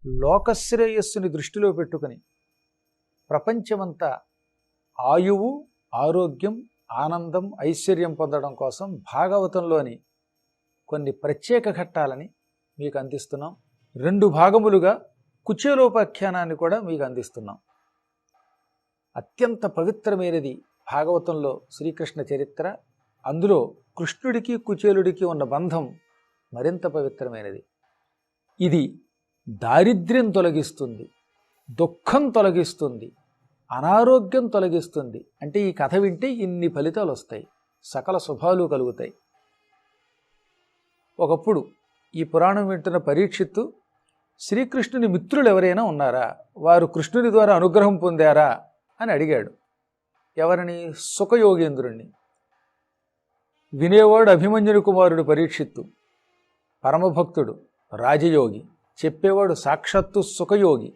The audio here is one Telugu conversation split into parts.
లోకశ్రేయస్సుని దృష్టిలో పెట్టుకుని ప్రపంచమంతా ఆయువు, ఆరోగ్యం, ఆనందం, ఐశ్వర్యం పొందడం కోసం భాగవతంలోని కొన్ని ప్రత్యేక ఘట్టాలని మీకు అందిస్తున్నాం. 2 భాగములుగా కుచేలోపాఖ్యానాన్ని కూడా మీకు అందిస్తున్నాం. అత్యంత పవిత్రమైనది భాగవతంలో శ్రీకృష్ణ చరిత్ర. అందులో కృష్ణుడికి కుచేలుడికి ఉన్న బంధం మరింత పవిత్రమైనది. ఇది దారిద్ర్యం తొలగిస్తుంది, దుఃఖం తొలగిస్తుంది, అనారోగ్యం తొలగిస్తుంది. అంటే ఈ కథ వింటే ఇన్ని ఫలితాలు వస్తాయి, సకల శుభాలు కలుగుతాయి. ఒకప్పుడు ఈ పురాణం వింటున్న పరీక్షిత్తు శ్రీకృష్ణుని మిత్రులు ఎవరైనా ఉన్నారా, వారు కృష్ణుని ద్వారా అనుగ్రహం పొందారా అని అడిగాడు. ఎవరిని? సుఖయోగేంద్రుణ్ణి. వినేవాడు అభిమన్యుని కుమారుడు పరీక్షిత్తు, పరమభక్తుడు, రాజయోగి. చెప్పేవాడు సాక్షాత్తు సుఖయోగి.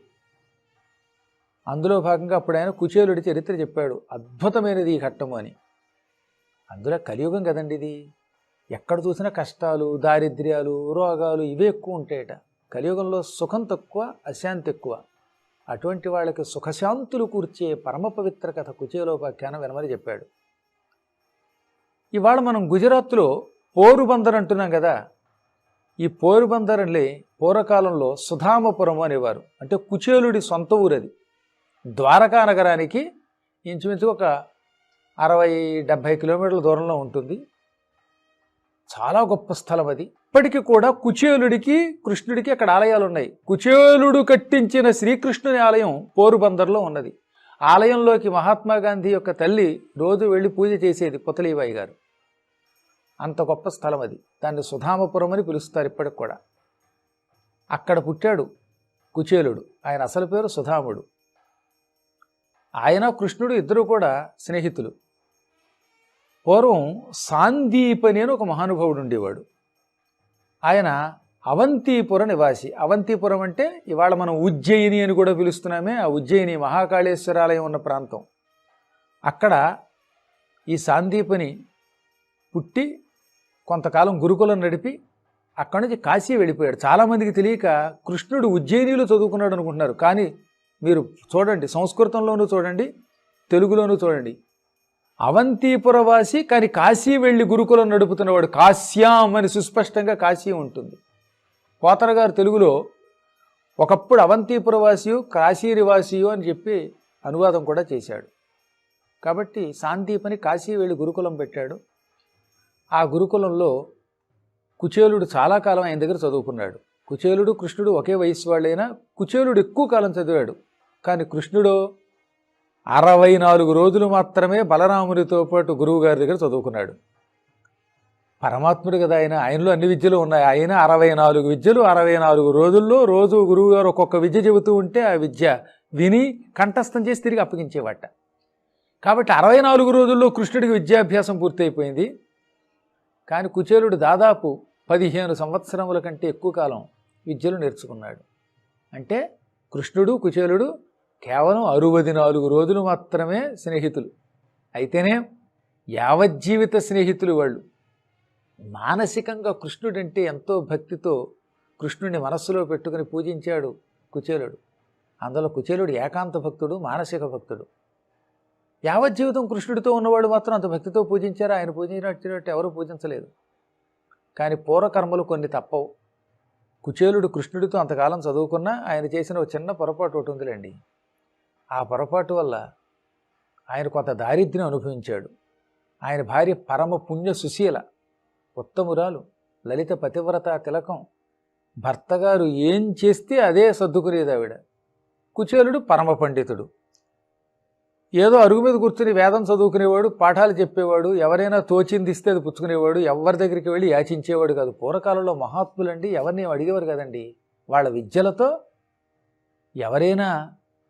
అందులో భాగంగా అప్పుడు ఆయన కుచేలుడి చరిత్ర చెప్పాడు. అద్భుతమైనది ఈ ఘట్టము అని. అందులో కలియుగం కదండి ఇది. ఎక్కడ చూసినా కష్టాలు, దారిద్ర్యాలు, రోగాలు ఇవే ఎక్కువ ఉంటాయట. కలియుగంలో సుఖం తక్కువ, అశాంతి ఎక్కువ. అటువంటి వాళ్ళకి సుఖశాంతులు కూర్చే పరమ పవిత్ర కథ కుచేలోపాఖ్యానం వినమని చెప్పాడు. ఇవాళ మనం గుజరాత్లో పోరుబందర్ అంటున్నాం కదా. ఈ పోరుబందర్ని పూర్వకాలంలో సుధామపురం అనేవారు. అంటే కుచేలుడి సొంత ఊరది. ద్వారకా నగరానికి ఇంచుమించు ఒక 60-70 కిలోమీటర్ల దూరంలో ఉంటుంది. చాలా గొప్ప స్థలం అది. ఇప్పటికీ కూడా కుచేలుడికి కృష్ణుడికి అక్కడ ఆలయాలు ఉన్నాయి. కుచేలుడు కట్టించిన శ్రీకృష్ణుని ఆలయం పోరుబందర్లో ఉన్నది. ఆలయంలోకి మహాత్మా గాంధీ యొక్క తల్లి రోజు వెళ్ళి పూజ చేసేది, పుతలీబాయి గారు. అంత గొప్ప స్థలం అది. దాన్ని సుధామపురం అని పిలుస్తారు ఇప్పటికి కూడా. అక్కడ పుట్టాడు కుచేలుడు. ఆయన అసలు పేరు సుధాముడు. ఆయన కృష్ణుడు ఇద్దరు కూడా స్నేహితులు. పూర్వం సాందీపని అని ఒక మహానుభావుడు ఉండేవాడు. ఆయన అవంతిపుర నివాసి. అవంతిపురం అంటే ఇవాళ మనం ఉజ్జయిని అని కూడా పిలుస్తున్నామే, ఆ ఉజ్జయిని మహాకాళేశ్వరాలయం ఉన్న ప్రాంతం. అక్కడ ఈ సాందీపని పుట్టి కొంతకాలం గురుకులం నడిపి అక్కడి నుంచి కాశీ వెళ్ళిపోయాడు. చాలామందికి తెలియక కృష్ణుడు ఉజ్జయినిలో చదువుకున్నాడు అనుకుంటున్నారు. కానీ మీరు చూడండి, సంస్కృతంలోనూ చూడండి, తెలుగులోనూ చూడండి. అవంతిపురవాసి కానీ కాశీ వెళ్ళి గురుకులం నడుపుతున్నవాడు. కాశ్యాం అని సుస్పష్టంగా కాశీ ఉంటుంది. పోతన గారు తెలుగులో ఒకప్పుడు అవంతిపురవాసియు కాశీనివాసియు అని చెప్పి అనువాదం కూడా చేశాడు. కాబట్టి సాందీపని కాశీ వెళ్ళి గురుకులం పెట్టాడు. ఆ గురుకులంలో కుచేలుడు చాలా కాలం ఆయన దగ్గర చదువుకున్నాడు. కుచేలుడు కృష్ణుడు ఒకే వయసు వాళ్ళైనా కుచేలుడు ఎక్కువ కాలం చదివాడు. కానీ కృష్ణుడు 64 రోజులు మాత్రమే బలరామునితో పాటు గురువు గారి దగ్గర చదువుకున్నాడు. పరమాత్ముడు కదా ఆయన, ఆయనలో అన్ని విద్యలు ఉన్నాయి. ఆయన 64 విద్యలు 64 రోజుల్లో రోజు గురువు గారు ఒక్కొక్క విద్య చెబుతూ ఉంటే ఆ విద్య విని కంఠస్థం చేసి తిరిగి అప్పగించేవాట. కాబట్టి 64 రోజుల్లో కృష్ణుడికి విద్యాభ్యాసం పూర్తయిపోయింది. కానీ కుచేలుడు దాదాపు 15 సంవత్సరముల కంటే ఎక్కువ కాలం విద్యలు నేర్చుకున్నాడు. అంటే కృష్ణుడు కుచేలుడు కేవలం 64 రోజులు మాత్రమే స్నేహితులు. అయితేనే యావజ్జీవిత స్నేహితులు వాళ్ళు. మానసికంగా కృష్ణుడంటే ఎంతో భక్తితో కృష్ణుడిని మనస్సులో పెట్టుకుని పూజించాడు కుచేలుడు. అందులో కుచేలుడు ఏకాంత భక్తుడు, మానసిక భక్తుడు. యావజ్జీవితం కృష్ణుడితో ఉన్నవాడు మాత్రం అంత భక్తితో పూజించారు. ఆయన పూజించినట్టు ఎవరూ పూజించలేదు. కానీ పూర్వకర్మలు కొన్ని తప్పవు. కుచేలుడు కృష్ణుడితో అంతకాలం చదువుకున్నా ఆయన చేసిన ఒక చిన్న పొరపాటు ఒకటి ఉందిలేండి. ఆ పొరపాటు వల్ల ఆయన కొంత దారిద్ర్యం అనుభవించాడు. ఆయన భార్య పరమ పుణ్య సుశీల, ఉత్తమురాలు, లలిత పతివ్రత తిలకం. భర్తగారు ఏం చేస్తే అదే సర్దుకునేది ఆవిడ. కుచేలుడు పరమ పండితుడు. ఏదో అరుగు మీద కూర్చుని వేదం చదువుకునేవాడు, పాఠాలు చెప్పేవాడు, ఎవరైనా తోచింది ఇస్తే అది పుచ్చుకునేవాడు, ఎవరి దగ్గరికి వెళ్ళి యాచించేవాడు కాదు. పూర్వకాలంలో మహాత్ములండి ఎవరిని అడిగేవారు కదండి. వాళ్ళ విద్యలతో ఎవరైనా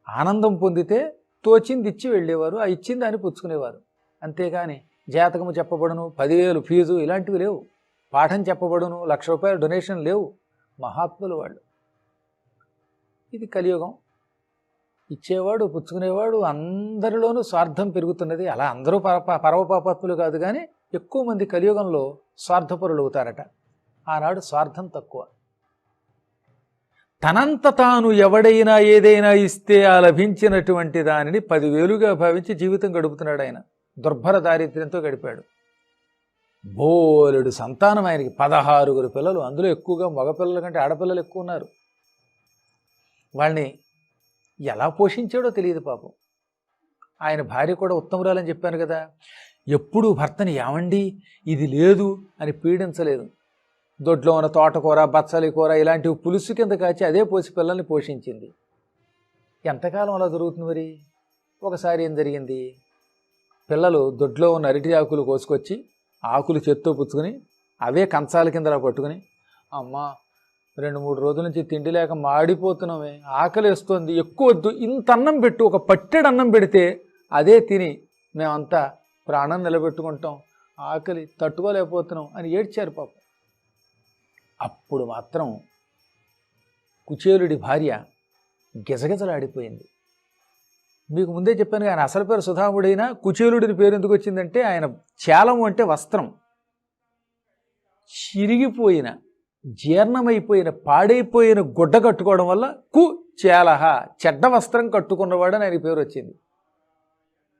ఆనందం పొందితే తోచింది ఇచ్చి వెళ్ళేవారు, ఆ ఇచ్చింది అని పుచ్చుకునేవారు. అంతేగాని జాతకము చెప్పబడును, 10,000 ఫీజు ఇలాంటివి లేవు. పాఠం చెప్పబడును, 1,00,000 రూపాయల డొనేషన్ లేవు. మహాత్ములు వాళ్ళు. ఇది కలియుగం. ఇచ్చేవాడు పుచ్చుకునేవాడు, అందరిలోనూ స్వార్థం పెరుగుతున్నది. అలా అందరూ పరమపాపాత్ములు కాదు, కానీ ఎక్కువ మంది కలియుగంలో స్వార్థపరులు అవుతారట. ఆనాడు స్వార్థం తక్కువ. తనంత తాను ఎవడైనా ఏదైనా ఇస్తే ఆ లభించినటువంటి దానిని 10,000గా భావించి జీవితం గడుపుతున్నాడు ఆయన. దుర్భర దారిద్ర్యంతో గడిపాడు. బోలెడు సంతానం ఆయనకి, 16 పిల్లలు. అందులో ఎక్కువగా మగపిల్లల కంటే ఆడపిల్లలు ఎక్కువ ఉన్నారు. వాళ్ళని ఎలా పోషించాడో తెలియదు పాపం. ఆయన భార్య కూడా ఉత్తమురాలని చెప్పాను కదా, ఎప్పుడూ భర్తని ఏమండి ఇది లేదు అని పీడించలేదు. దొడ్లో ఉన్న తోటకూర, బచ్చలి కూర ఇలాంటివి పులుసు కింద కాచి అదే పోసి పిల్లల్ని పోషించింది. ఎంతకాలం అలా జరుగుతుంది మరి? ఒకసారి ఏం జరిగింది, పిల్లలు దొడ్లో ఉన్న అరటి ఆకులు కోసుకొచ్చి ఆకులు చేత్తో పుచ్చుకొని అవే కంచాల కిందలా పట్టుకుని, అమ్మ 2-3 రోజుల నుంచి తిండి లేక మాడిపోతున్నామే, ఆకలి వేస్తోంది, ఎక్కువ వద్దు, ఇంత అన్నం పెట్టు, ఒక పట్టెడు అన్నం పెడితే అదే తిని మేమంతా ప్రాణం నిలబెట్టుకుంటాం, ఆకలి తట్టుకోలేకపోతున్నాం అని ఏడ్చారు పాపం. అప్పుడు మాత్రం కుచేలుడి భార్య గిజగిజలాడిపోయింది. మీకు ముందే చెప్పాను, ఆయన అసలు పేరు సుధాముడైనా కుచేలుడిని పేరు ఎందుకు వచ్చిందంటే ఆయన చేలము అంటే వస్త్రం. చిరిగిపోయిన, జీర్ణమైపోయిన, పాడైపోయిన గుడ్డ కట్టుకోవడం వల్ల కుచేలహ, చెడ్డ వస్త్రం కట్టుకున్నవాడని ఆయన పేరు వచ్చింది.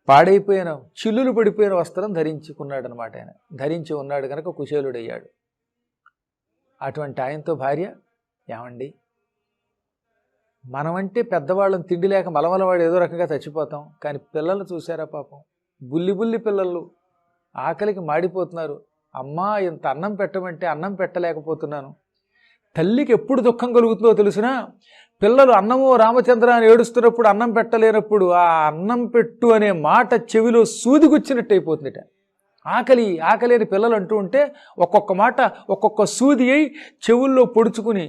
పాడైపోయిన, చిల్లులు పడిపోయిన వస్త్రం ధరించుకున్నాడు అనమాట. ఆయన ధరించి ఉన్నాడు కనుక కుచేలుడయ్యాడు. అటువంటి ఆయనతో భార్య, ఏమండి మనమంటే పెద్దవాళ్ళని తిండి లేక మలమలవాడు ఏదో రకంగా చచ్చిపోతాం, కానీ పిల్లలు చూసారా పాపం, బుల్లి బుల్లి పిల్లలు ఆకలికి మాడిపోతున్నారు, అమ్మా ఇంత అన్నం పెట్టమంటే అన్నం పెట్టలేకపోతున్నాను. తల్లికి ఎప్పుడు దుఃఖం కలుగుతుందో తెలిసినా, పిల్లలు అన్నమో రామచంద్ర అని ఏడుస్తున్నప్పుడు, అన్నం పెట్టలేనప్పుడు ఆ అన్నం పెట్టు అనే మాట చెవిలో సూదిగుచ్చినట్టు అయిపోతుందిట. ఆకలి ఆకలి అని పిల్లలు అంటూ ఉంటే ఒక్కొక్క మాట ఒక్కొక్క సూది అయి చెవుల్లో పొడుచుకుని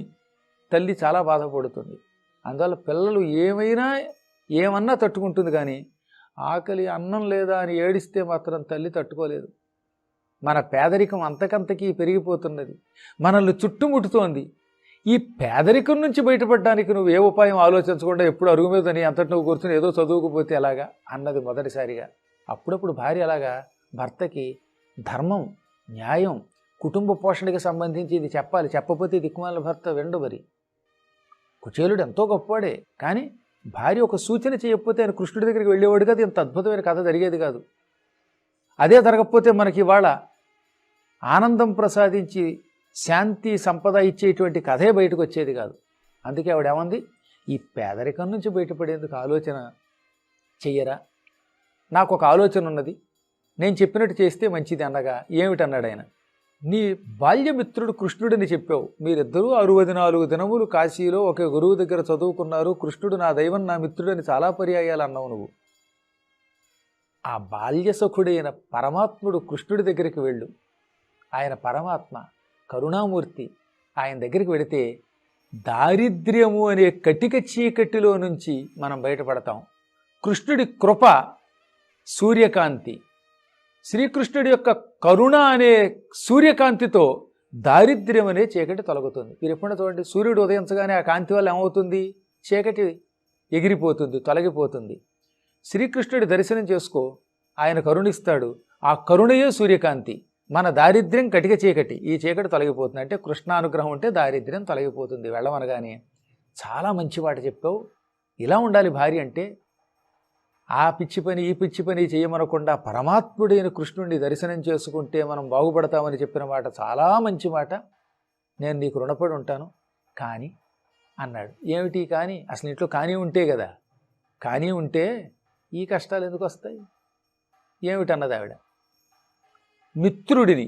తల్లి చాలా బాధపడుతుంది. అందువల్ల పిల్లలు ఏమన్నా తట్టుకుంటుంది, కానీ ఆకలి అన్నం లేదా అని ఏడిస్తే మాత్రం తల్లి తట్టుకోలేదు. మన పేదరికం అంతకంతకీ పెరిగిపోతున్నది, మనల్ని చుట్టుముట్టుతోంది. ఈ పేదరికం నుంచి బయటపడడానికి నువ్వు ఏ ఉపాయం ఆలోచించకుండా ఎప్పుడు అరుగు మీద నీ అంతటి నువ్వు కూర్చొని ఏదో చదువుకుపోతే ఎలాగా అన్నది మొదటిసారిగా. అప్పుడప్పుడు భార్య అలాగా భర్తకి ధర్మం, న్యాయం, కుటుంబ పోషణకి సంబంధించి ఇది చెప్పాలి, చెప్పకపోతే దిక్కుమాల భర్త వెండు. మరి కుచేలుడు ఎంతో గొప్పవాడే, కానీ భార్య ఒక సూచన చేయకపోతే ఆయన కృష్ణుడి దగ్గరికి వెళ్ళేవాడు కాదు, ఇంత అద్భుతమైన కథ జరిగేది కాదు. అదే జరగకపోతే మనకి ఇవాళ ఆనందం ప్రసాదించి శాంతి సంపద ఇచ్చేటువంటి కథే బయటకు వచ్చేది కాదు. అందుకే ఆవిడేమంది, ఈ పేదరికం నుంచి బయటపడేందుకు ఆలోచన చెయ్యరా, నాకు ఒక ఆలోచన ఉన్నది, నేను చెప్పినట్టు చేస్తే మంచిది అన్నగా. ఏమిటన్నాడు ఆయన, నీ బాల్యమిత్రుడు కృష్ణుడిని చెప్పావు, మీరిద్దరూ 64 దినములు కాశీలో ఒక గురువు దగ్గర చదువుకున్నారు, కృష్ణుడు నా దైవం నా మిత్రుడని చాలా పర్యాయాలు అన్నావు నువ్వు. ఆ బాల్యసఖుడైన పరమాత్ముడు కృష్ణుడి దగ్గరికి వెళ్ళు, ఆయన పరమాత్మ కరుణామూర్తి. ఆయన దగ్గరికి వెళితే దారిద్ర్యము అనే కటిక చీకటిలో నుంచి మనం బయటపడతాం. కృష్ణుడి కృప సూర్యకాంతి, శ్రీకృష్ణుడి యొక్క కరుణ అనే సూర్యకాంతితో దారిద్ర్యం అనే చీకటి తొలగుతుంది. మీరు ఎప్పుడైనా చూడండి, సూర్యుడు ఉదయించగానే ఆ కాంతి వల్ల ఏమవుతుంది, చీకటి ఎగిరిపోతుంది, తొలగిపోతుంది. శ్రీకృష్ణుడి దర్శనం చేసుకో, ఆయన కరుణిస్తాడు. ఆ కరుణయే సూర్యకాంతి. మన దారిద్ర్యం కటిక చీకటి, ఈ చీకటి తొలగిపోతుంది. అంటే కృష్ణానుగ్రహం ఉంటే దారిద్ర్యం తొలగిపోతుంది. వెళ్ళమనగానే చాలా మంచి మాట చెప్పావు, ఇలా ఉండాలి భార్య అంటే, ఆ పిచ్చి పని ఈ పిచ్చి పని చేయమనకుండా పరమాత్ముడైన కృష్ణుడిని దర్శనం చేసుకుంటే మనం బాగుపడతామని చెప్పిన మాట చాలా మంచి మాట, నేను నీకు రుణపడి ఉంటాను. కానీ అన్నాడు. ఏమిటి కానీ? అసలు ఇంట్లో కానీ ఉంటే కదా, కానీ ఉంటే ఈ కష్టాలు ఎందుకు వస్తాయి? ఏమిటన్నది ఆవిడ. మిత్రుడిని,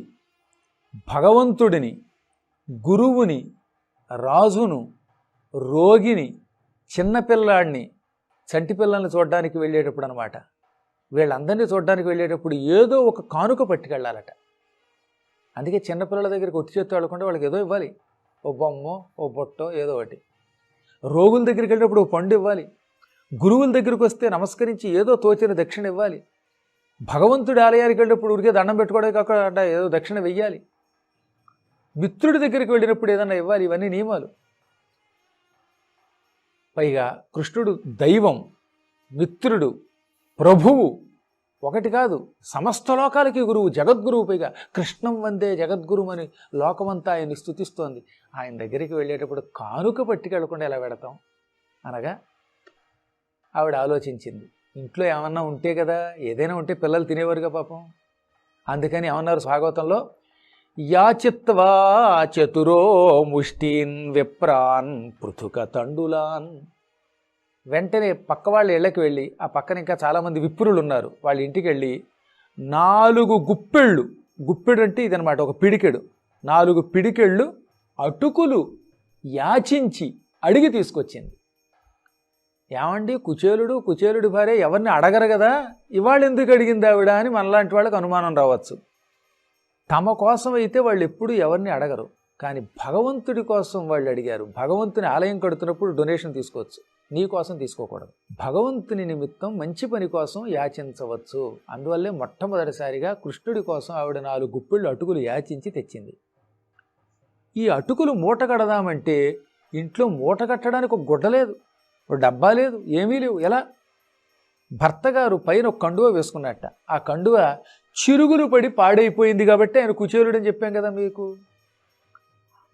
భగవంతుడిని, గురువుని, రాజును, రోగిని, చిన్నపిల్లాడిని, చంటి పిల్లల్ని చూడడానికి వెళ్ళేటప్పుడు అనమాట, వీళ్ళందరినీ చూడడానికి వెళ్ళేటప్పుడు ఏదో ఒక కానుక పట్టుకెళ్ళాలట. అందుకే చిన్నపిల్లల దగ్గరికి ఒట్టి చేత్తు వెళ్ళకుండా వాళ్ళకి ఏదో ఇవ్వాలి, ఓ బొమ్మో ఓ బొట్టో ఏదో ఒకటి. రోగుల దగ్గరికి వెళ్ళేటప్పుడు ఓ పండు ఇవ్వాలి. గురువుల దగ్గరికి వస్తే నమస్కరించి ఏదో తోచిన దక్షిణ ఇవ్వాలి. భగవంతుడి ఆలయానికి వెళ్ళినప్పుడు ఊరికే దండం పెట్టుకోవడానికి కాకుండా ఏదో దక్షిణ వెయ్యాలి. మిత్రుడి దగ్గరికి వెళ్ళినప్పుడు ఏదన్నా ఇవ్వాలి. ఇవన్నీ నియమాలు. పైగా కృష్ణుడు దైవం, మిత్రుడు, ప్రభువు, ఒకటి కాదు, సమస్త లోకాలకి గురువు, జగద్గురువు. పైగా కృష్ణం వందే జగద్గురుమని లోకమంతా ఆయన్ని స్తుతిస్తోంది. ఆయన దగ్గరికి వెళ్ళేటప్పుడు కానుక పట్టుకెళ్లకుండా ఎలా పెడతాం అనగా ఆవిడ ఆలోచించింది. ఇంట్లో ఏమన్నా ఉంటే కదా, ఏదైనా ఉంటే పిల్లలు తినేవారుగా పాపం. అందుకని ఏమన్నారు భాగవతంలో, యాచిత్వా చతురో ముష్టీన్ విప్రాన్ పృథుక తండులాన్. వెంటనే పక్క వాళ్ళ ఇళ్ళకి వెళ్ళి, ఆ పక్కన ఇంకా చాలామంది విప్రులు ఉన్నారు, వాళ్ళ ఇంటికి వెళ్ళి 4 గుప్పెళ్ళు, గుప్పెడు అంటే ఇదనమాట ఒక పిడికెడు, 4 పిడికెళ్ళు అటుకులు యాచించి అడిగి తీసుకొచ్చింది. ఏమండి, కుచేలుడి భార్య ఎవరిని అడగరు కదా, ఇవాళ ఎందుకు అడిగింది ఆవిడ అని మనలాంటి వాళ్ళకి అనుమానం రావచ్చు. తమ కోసం అయితే వాళ్ళు ఎప్పుడు ఎవరిని అడగరు, కానీ భగవంతుడి కోసం వాళ్ళు అడిగారు. భగవంతుని ఆలయం కడుతున్నప్పుడు డొనేషన్ తీసుకోవచ్చు, నీ కోసం తీసుకోకూడదు. భగవంతుని నిమిత్తం మంచి పని కోసం యాచించవచ్చు. అందువల్లే మొట్టమొదటిసారిగా కృష్ణుడి కోసం ఆవిడ 4 గుప్పిళ్ళు అటుకులు యాచించి తెచ్చింది. ఈ అటుకులు మూట కడదామంటే ఇంట్లో మూట కట్టడానికి ఒక గుడ్డ లేదు, ఒక డబ్బా లేదు, ఏమీ లేవు. ఎలా? భర్త గారు పైన ఒక కండువ వేసుకున్నట్ట. ఆ కండువ చిరుగులు పడి పాడైపోయింది కాబట్టి ఆయన కుచేలుడు అని చెప్పాం కదా మీకు.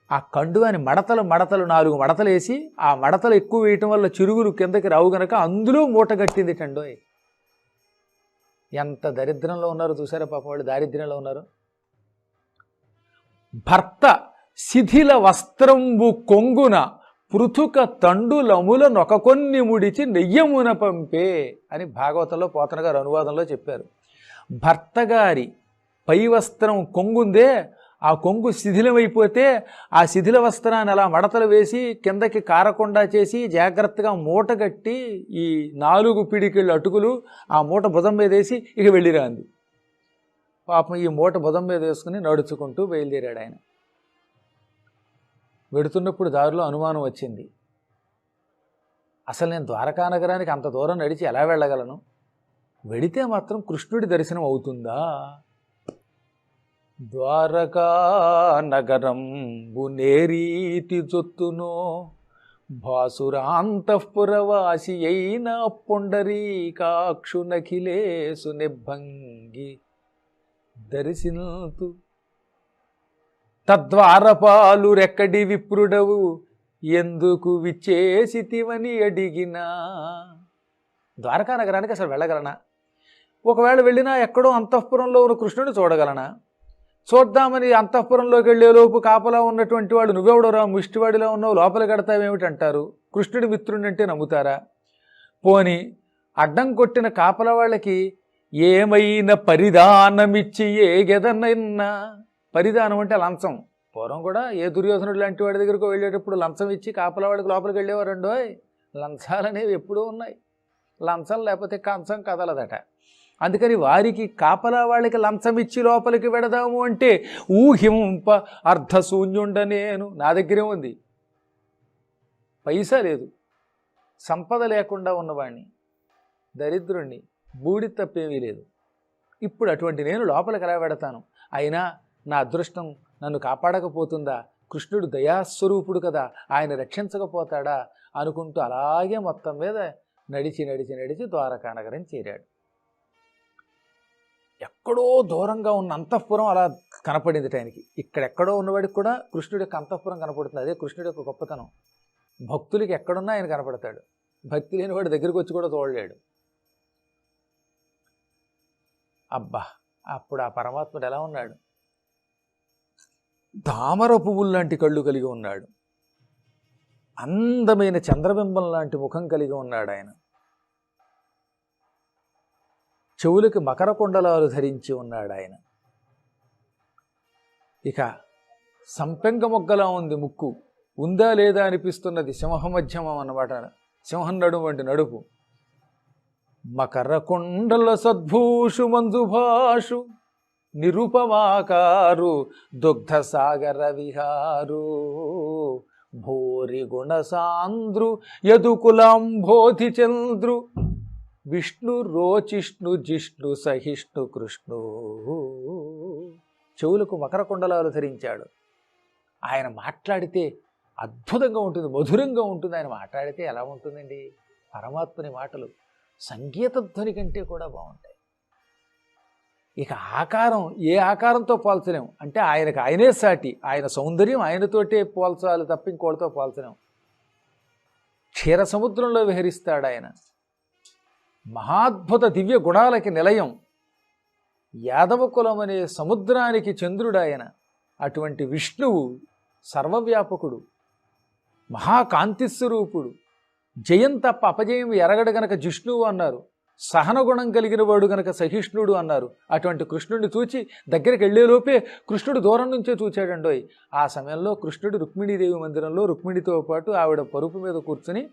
ఆ కండువాని మడతలు 4 మడతలు వేసి, ఆ మడతలు ఎక్కువ వేయటం వల్ల చిరుగులు కిందకి రావు గనక అందులో మూట కట్టింది టండోయ్. ఎంత దరిద్రంలో ఉన్నారు చూసారా పాపం, వాళ్ళు దారిద్ర్యంలో ఉన్నారు. భర్త శిథిల వస్త్రంబు కొంగున పృథుక తండులముల నొక కొన్ని ముడిచి నెయ్యమున పంపే అని భాగవతంలో పోతన గారు అనువాదంలో చెప్పారు. భర్త గారి పై వస్త్రం కొంగుందే, ఆ కొంగు శిథిలమైపోతే ఆ శిథిల వస్త్రాన్ని అలా మడతలు వేసి కిందకి కారకుండా చేసి జాగ్రత్తగా మూట కట్టి ఈ 4 పిడికిళ్ళు అటుకులు ఆ మూట భుజం మీద వేసి ఇక వెళ్ళిరాంది. పాపం ఈ మూట భుజం మీద వేసుకుని నడుచుకుంటూ బయలుదేరాడు ఆయన. వెడుతున్నప్పుడు దారిలో అనుమానం వచ్చింది. అసలు నేను ద్వారకా నగరానికి అంత దూరం నడిచి ఎలా వెళ్ళగలను? వెడితే మాత్రం కృష్ణుడి దర్శనం అవుతుందా? ద్వారకా నగరం బునేరీతి జొత్తునో భాసురాంతఃపురవాసి అయిన పొండరీకాక్షు నఖిలేసు నిబ్బంగి దర్శింతు తద్వారపాలు రెక్కడి విప్రుడవు ఎందుకు విచ్చేసితివని అడిగినా. ద్వారకా నగరానికి అసలు వెళ్ళగలనా? ఒకవేళ వెళ్ళినా ఎక్కడో అంతఃపురంలో ఉన్న కృష్ణుని చూడగలనా? చూద్దామని అంతఃపురంలోకి వెళ్ళేలోపు కాపలా ఉన్నటువంటి వాడు, నువ్వెవడోరా ముష్టివాడిలో ఉన్నావు, లోపల కడతావేమిటంటారు. కృష్ణుడి మిత్రుడిని అంటే నమ్ముతారా? పోని అడ్డం కొట్టిన కాపలా వాళ్ళకి ఏమైనా పరిధానమిచ్చి ఏ గెదనైనా, పరిధానం అంటే లంచం. పూర్వం కూడా ఏ దుర్యోధనుడు లాంటి వాడి దగ్గరకు వెళ్ళేటప్పుడు లంచం ఇచ్చి కాపలా వాడికి లోపలికి వెళ్ళేవారండోయ్. లంచాలనేవి ఎప్పుడూ ఉన్నాయి, లంచం లేకపోతే కంచం కదలదట. అందుకని వారికి కాపలా వాళ్ళకి లంచం ఇచ్చి లోపలికి వెడదాము అంటే ఊహింప అర్ధశూన్యుండ నేను. నా దగ్గరే ఉంది, పైసా లేదు, సంపద లేకుండా ఉన్నవాణ్ణి, దరిద్రుణ్ణి, బూడి తప్పేమీ లేదు. ఇప్పుడు అటువంటి నేను లోపలికి ఎలా వెడతాను? అయినా నా అదృష్టం నన్ను కాపాడకపోతుందా? కృష్ణుడు దయాస్వరూపుడు కదా, ఆయన రక్షించకపోతాడా అనుకుంటూ అలాగే మొత్తం మీద నడిచి ద్వారకా నగరం చేరాడు. ఎక్కడో దూరంగా ఉన్న అంతఃపురం అలా కనపడింది ఆయనకి. ఇక్కడెక్కడో ఉన్నవాడికి కూడా కృష్ణుడి యొక్క అంతఃపురం కనపడుతుంది. అదే కృష్ణుడి యొక్క గొప్పతనం. భక్తులకి ఎక్కడున్నా ఆయన కనపడతాడు, భక్తి లేని వాడి దగ్గరికి వచ్చి కూడా చూడలేడు. అబ్బా, అప్పుడు ఆ పరమాత్ముడు ఎలా ఉన్నాడు? తామర పువ్వులు లాంటి కళ్ళు కలిగి ఉన్నాడు, అందమైన చంద్రబింబం లాంటి ముఖం కలిగి ఉన్నాడు ఆయన. చెవులకి మకర కుండలాలు ధరించి ఉన్నాడు ఆయన. ఇక సంపెంగ మొగ్గలా ఉంది ముక్కు, ఉందా లేదా అనిపిస్తున్నది. సింహమధ్యమం అన్నమాట, సింహం నడుము వంటి నడుపు. మకర కుండల సద్భూషు మంజుభాషు నిరుపమాకారు దుగ్ధ సాగర విహారు భూరి గుణసాంద్రు యదుకులాంబోధి చంద్రు విష్ణు రోచిష్ణు జిష్ణు సహిష్ణు కృష్ణు. చెవులకు మకర కుండలాలు ధరించాడు. ఆయన మాట్లాడితే అద్భుతంగా ఉంటుంది, మధురంగా ఉంటుంది. ఆయన మాట్లాడితే ఎలా ఉంటుందండి? పరమాత్మని మాటలు సంగీత ధ్వని కంటే కూడా బాగుంటాయి. ఇక ఆకారం ఏ ఆకారంతో పోల్చలేం, అంటే ఆయనకు ఆయనే సాటి, ఆయన సౌందర్యం ఆయనతోటే పోల్చాలి తప్ప ఇంకోటితో పోల్చలేం. క్షీర సముద్రంలో విహరిస్తాడు ఆయన, మహాద్భుత దివ్య గుణాలకి నిలయం, యాదవ కులం అనే సముద్రానికి చంద్రుడాయన. అటువంటి విష్ణువు సర్వవ్యాపకుడు, మహాకాంతిస్వరూపుడు, జయం తప్ప అపజయం ఎరగడు గనక జిష్ణువు అన్నారు, సహనగుణం కలిగిన వాడు గనక సహిష్ణుడు అన్నారు. అటువంటి కృష్ణుడిని చూచి దగ్గరికి వెళ్ళేలోపే కృష్ణుడు దూరం నుంచే చూచాడండోయ్. ఆ సమయంలో కృష్ణుడు రుక్మిణీదేవి మందిరంలో రుక్మిణితో పాటు ఆవిడ పరుపు మీద కూర్చుని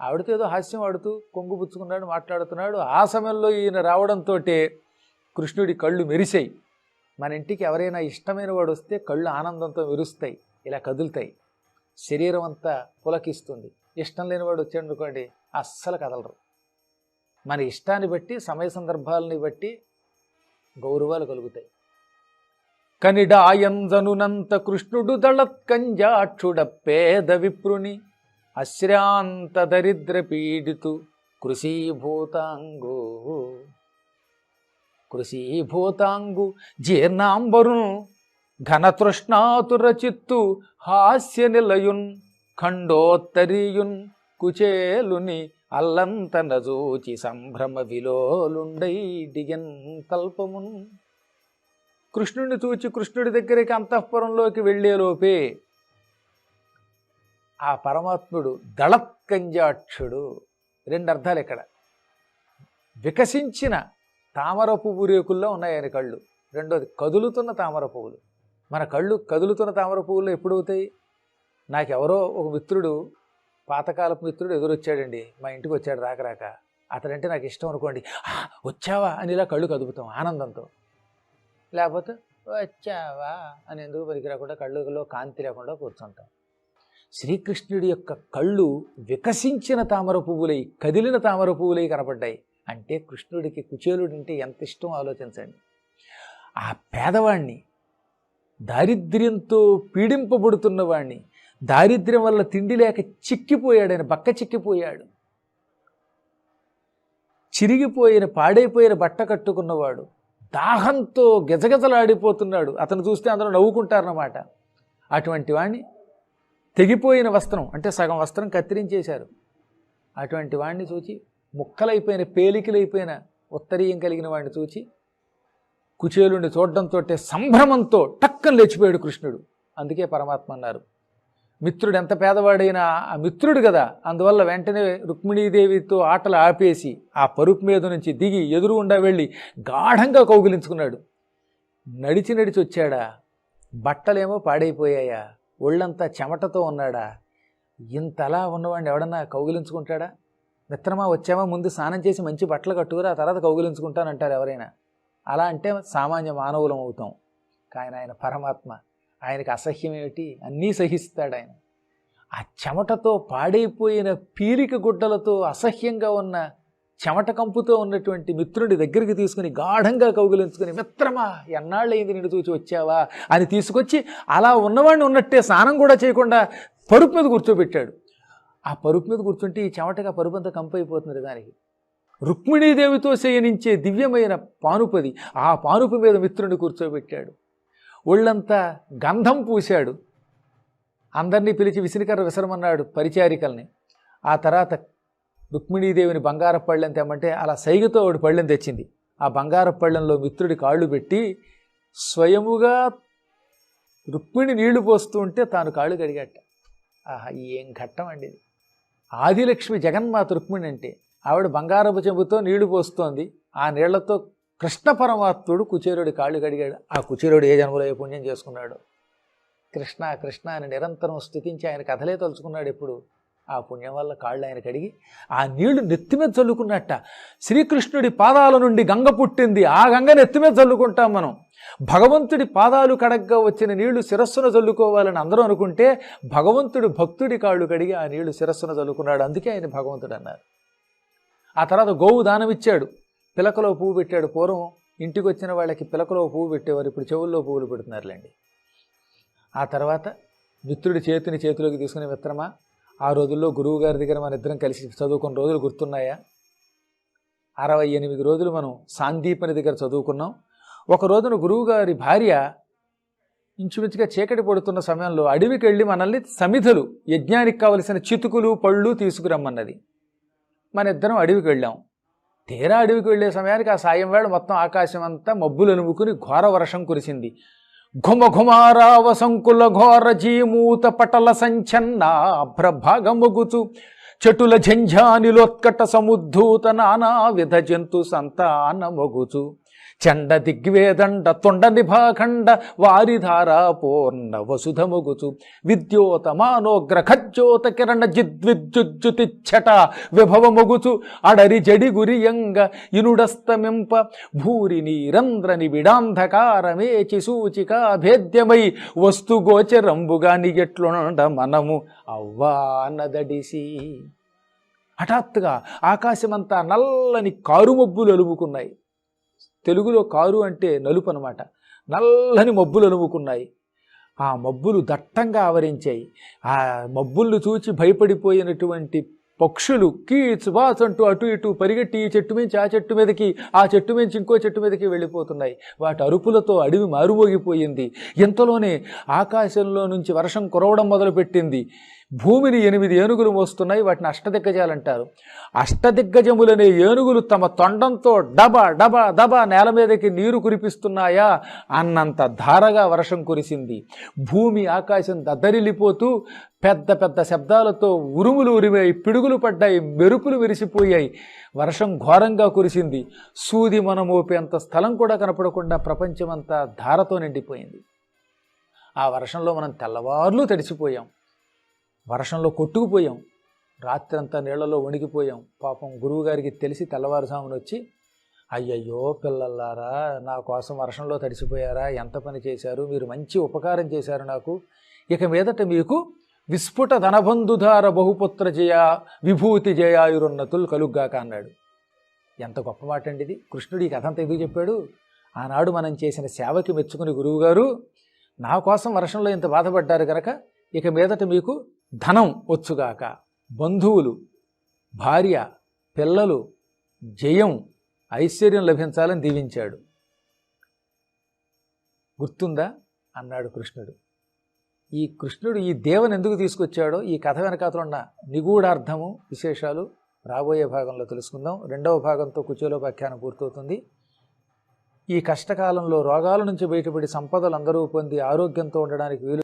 ఆవిడతో ఏదో హాస్యం ఆడుతూ కొంగు పుచ్చుకున్నాడు, మాట్లాడుతున్నాడు. ఆ సమయంలో ఈయన రావడంతో కృష్ణుడి కళ్ళు మెరిశాయి. మన ఇంటికి ఎవరైనా ఇష్టమైన వాడు వస్తే కళ్ళు ఆనందంతో మెరుస్తాయి, ఇలా కదులుతాయి, శరీరం అంతా పులకిస్తుంది. ఇష్టం లేనివాడు వచ్చాడు అనుకోండి, అస్సలు కదలరు. మన ఇష్టాన్ని బట్టి, సమయ సందర్భాలని బట్టి గౌరవాలు కలుగుతాయి. కనిడాయంజనునంత కృష్ణుడు దళత్కంజాక్షుడ పేద విప్రుని అశ్రాంత దరిద్ర పీడితు కృషీభూతాంగో కృషీభూతాంగు జీర్ణాంబరున్ ఘనతృష్ణాతుర చిత్తు హాస్య నిలయున్ ఖండోత్తరీయున్ కుచేలుని అల్లంత నజూచి సంభ్రమ విలోలుండై దిగన్ కల్పమున్. కృష్ణుడిని చూచి కృష్ణుడి దగ్గరికి అంతఃపురంలోకి వెళ్ళేలోపే ఆ పరమాత్ముడు దళత్కంజాక్షుడు. రెండు అర్థాలు ఇక్కడ. వికసించిన తామర పువ్వు రేకుల్లో ఉన్నాయి ఆయన కళ్ళు. రెండోది కదులుతున్న తామర పువ్వులు. మన కళ్ళు కదులుతున్న తామర పువ్వులు ఎప్పుడవుతాయి? నాకెవరో ఒక మిత్రుడు, పాతకాలపు మిత్రుడు ఎదురొచ్చాడండి, మా ఇంటికి వచ్చాడు రాక. అతడంటే నాకు ఇష్టం అనుకోండి, వచ్చావా అని ఇలా కళ్ళు కదుపుతాం ఆనందంతో. లేకపోతే వచ్చావా అని ఎందుకు పనికి రాకుండా కళ్ళులో కాంతి లేకుండా కూర్చుంటాం. శ్రీకృష్ణుడి యొక్క కళ్ళు వికసించిన తామర పువ్వులై, కదిలిన తామర పువ్వులై కనపడ్డాయి. అంటే కృష్ణుడికి కుచేలుడు అంటే ఎంత ఇష్టం ఆలోచించండి. ఆ పేదవాణ్ణి, దారిద్ర్యంతో పీడింపబడుతున్నవాణ్ణి, దారిద్ర్యం వల్ల తిండి లేక చిక్కిపోయాడు, ఆయన బక్క చిక్కిపోయాడు, చిరిగిపోయిన పాడైపోయిన బట్ట కట్టుకున్నవాడు, దాహంతో గజగజలాడిపోతున్నాడు. అతను చూస్తే అందరూ నవ్వుకుంటారన్నమాట. అటువంటి వాణ్ణి, తెగిపోయిన వస్త్రం అంటే సగం వస్త్రం కత్తిరించేశారు, అటువంటి వాణ్ణి చూచి, ముక్కలైపోయిన పేలికలైపోయిన ఉత్తరీయం కలిగిన వాడిని చూచి కుచేలుని చూడడంతో సంభ్రమంతో టక్కన లేచిపోయాడు కృష్ణుడు. అందుకే పరమాత్మ అన్నారు, మిత్రుడు ఎంత పేదవాడైనా ఆ మిత్రుడు కదా. అందువల్ల వెంటనే రుక్మిణీదేవితో ఆటలు ఆపేసి ఆ పరుపు మీద నుంచి దిగి ఎదురుగుండా వెళ్ళి గాఢంగా కౌగిలించుకున్నాడు. నడిచి నడిచి వచ్చాడా, బట్టలేమో పాడైపోయాయా, ఒళ్ళంతా చెమటతో ఉన్నాడా. ఇంతలా ఉన్నవాడిని ఎవడన్నా కౌగిలించుకుంటాడా? మిత్రమా వచ్చామా, ముందు స్నానం చేసి మంచి బట్టలు కట్టుకురా, ఆ తర్వాత కౌగిలించుకుంటానంటారు ఎవరైనా. అలా అంటే సామాన్య మానవులం అవుతాం. కానీ ఆయన పరమాత్మ, ఆయనకి అసహ్యం ఏమిటి, అన్నీ సహిస్తాడు ఆయన. ఆ చెమటతో పాడైపోయిన పీలిక గుడ్డలతో అసహ్యంగా ఉన్న చెమట కంపుతో ఉన్నటువంటి మిత్రుడి దగ్గరికి తీసుకుని గాఢంగా కౌగిలించుకుని, మిత్రమా ఎన్నాళ్ళయింది నిన్ను చూచి వచ్చావా అని తీసుకొచ్చి అలా ఉన్నవాడిని ఉన్నట్టే స్నానం కూడా చేయకుండా పరుపు మీద కూర్చోబెట్టాడు. ఆ పరుపు మీద కూర్చుంటే ఈ చెమటగా పరుపు అంతా కంపు అయిపోతుంది దానికి. రుక్మిణీదేవితో శయనించే దివ్యమైన పానుపది, ఆ పానుపు మీద మిత్రుడిని కూర్చోబెట్టాడు. ఒళ్ళంతా గంధం పూశాడు. అందరినీ పిలిచి విసిరికర్ర విసరమన్నాడు పరిచారికల్ని. ఆ తర్వాత రుక్మిణీదేవిని బంగారపు పళ్ళెం తెమ్మంటే అలా సైగతో ఒకటి పళ్ళెం తెచ్చింది. ఆ బంగారపు పళ్ళెంలో మిత్రుడి కాళ్ళు పెట్టి స్వయముగా రుక్మిణి నీళ్లు పోస్తూ ఉంటే తాను కాళ్ళు కడిగట్ట. ఆహా, ఏం ఘట్టం అండి ఇది. ఆదిలక్ష్మి జగన్మాత రుక్మిణి అంటే ఆవిడ బంగారపు చెంబుతో నీళ్లు పోస్తోంది. ఆ నీళ్లతో కృష్ణ పరమాత్ముడు కుచేరుడి కాళ్ళు కడిగాడు. ఆ కుచేరుడు ఏ జన్మలో ఏ పుణ్యం చేసుకున్నాడు. కృష్ణ కృష్ణ అని నిరంతరం స్తుతించి ఆయన కథలే తలుచుకున్నాడు ఎప్పుడు. ఆ పుణ్యం వల్ల కాళ్ళు ఆయన కడిగి ఆ నీళ్లు నెత్తిమీద చల్లుకున్నట్ట. శ్రీకృష్ణుడి పాదాల నుండి గంగ పుట్టింది, ఆ గంగ నెత్తిమీద చల్లుకుంటాం మనం. భగవంతుడి పాదాలు కడగ్గా వచ్చిన నీళ్లు శిరస్సున చల్లుకోవాలని అందరూ అనుకుంటే భగవంతుడు భక్తుడి కాళ్ళు కడిగి ఆ నీళ్లు శిరస్సున చల్లుకున్నాడు. అందుకే ఆయన భగవంతుడు అన్నారు. ఆ తర్వాత గోవు దానమిచ్చాడు, పిలకలో పువ్వు పెట్టాడు. పూర్వం ఇంటికి వచ్చిన వాళ్ళకి పిలకలో పువ్వు పెట్టేవారు, ఇప్పుడు చెవుల్లో పువ్వులు పెడుతున్నారులేండి. ఆ తర్వాత మిత్రుడి చేతిలోకి తీసుకునే, మిత్రమా ఆ రోజుల్లో గురువు గారి దగ్గర మన ఇద్దరం కలిసి చదువుకున్న రోజులు గుర్తున్నాయా? 68 రోజులు మనం సాందీపని దగ్గర చదువుకున్నాం. ఒక రోజున గురువుగారి భార్య ఇంచుమించుగా చీకటి పడుతున్న సమయంలో అడవికి వెళ్ళి మనల్ని సమిధలు యజ్ఞానికి కావలసిన చితుకులు పళ్ళు తీసుకురమ్మన్నది. మన ఇద్దరం అడవికి వెళ్ళాం. తీరా అడవికి వెళ్ళే సమయానికి ఆ సాయం వేళ మొత్తం ఆకాశం అంతా మబ్బులు అలుముకుని ఘోర వర్షం కురిసింది. ఘుమ ఘుమారావ సంకుల ఘోర జీమూత పటల సంచన్నాభ్రభాగమొగుచు చటుల ఝంఝానిలోత్కట సముద్ధూత నానా విధ జంతు సంతానమొగుచు చండ దిగ్వేదండ తొండ నిభాఖండ వారిధారా పూర్ణ వసుధముగుచు విద్యోత మానోగ్ర ఖజ్జోత కిరణ జిద్విద్యుజ్జుతిచ్చట విభవముగుచు అడరి జడి గురియంగ ఇనుడస్తమింప భూరి నీరంధ్రని విడాంధకారమేచి సూచిక భేద్యమై వస్తుగోచరంబుగా నిగెట్లుండ మనము అవ్వానదడిసి. హఠాత్తుగా ఆకాశమంతా నల్లని కారుమబ్బులు అలుముకున్నాయి. తెలుగులో కారు అంటే నలుపు అనమాట. నల్లని మబ్బులు అలుముకున్నాయి. ఆ మబ్బులు దట్టంగా ఆవరించాయి. ఆ మబ్బులను చూచి భయపడిపోయినటువంటి పక్షులు కీచు బాస్ అంటూ అటు ఇటు పరిగెట్టి ఈ చెట్టు మించి ఆ చెట్టు మీదకి, ఆ చెట్టు మించి ఇంకో చెట్టు మీదకి వెళ్ళిపోతున్నాయి. వాటి అరుపులతో అడవి మారుమోగిపోయింది. ఇంతలోనే ఆకాశంలో నుంచి వర్షం కురవడం మొదలుపెట్టింది. భూమిని 8 ఏనుగులు మోస్తున్నాయి. వాటిని అష్టదిగ్గజాలంటారు. అష్టదిగ్గజములనే ఏనుగులు తమ తొండంతో డబా డబా దబా నేల మీదకి నీరు కురిపిస్తున్నాయా అన్నంత ధారగా వర్షం కురిసింది. భూమి ఆకాశం దద్దరిల్లిపోతూ పెద్ద పెద్ద శబ్దాలతో ఉరుములు ఉరిమాయి, పిడుగులు పడ్డాయి, మెరుపులు విరిసిపోయాయి. వర్షం ఘోరంగా కురిసింది. సూది మనమోపేంత స్థలం కూడా కనపడకుండా ప్రపంచమంతా ధారతో నిండిపోయింది. ఆ వర్షంలో మనం తెల్లవార్లు తడిసిపోయాం. వర్షంలో కొట్టుకుపోయాం. రాత్రంతా నీళ్లలో వణికిపోయాం. పాపం గురువుగారికి తెలిసి తెల్లవారుజామున వచ్చి, అయ్యయ్యో పిల్లలారా, నా కోసం వర్షంలో తడిసిపోయారా, ఎంత పని చేశారు, మీరు మంచి ఉపకారం చేశారు నాకు. ఇక మీదట మీకు విస్ఫుట ధనబంధుధార బహుపుత్ర జయ విభూతి జయాయురున్నతులు కలుగ్గాక అన్నాడు. ఎంత గొప్ప మాట అండి ఇది. కృష్ణుడు ఈ కథ అంతా ఎందుకు చెప్పాడు? ఆనాడు మనం చేసిన సేవకి మెచ్చుకుని గురువుగారు నా కోసం వర్షంలో ఇంత బాధపడ్డారు కనుక ఇక మీదట మీకు ధనం వచ్చుగాక, బంధువులు, భార్య, పిల్లలు, జయం, ఐశ్వర్యం లభించాలని దీవించాడు. గుర్తుందా అన్నాడు కృష్ణుడు. ఈ కృష్ణుడు ఈ దేవని ఎందుకు తీసుకొచ్చాడో ఈ కథ వెనకాతలో ఉన్న నిగూఢార్థము విశేషాలు రాబోయే భాగంలో తెలుసుకుందాం. 2వ భాగంతో కుచేలోపాఖ్యానం పూర్తవుతుంది. ఈ కష్టకాలంలో రోగాల నుంచి బయటపడి సంపదలు అందరూ పొంది ఆరోగ్యంతో ఉండడానికి వీలు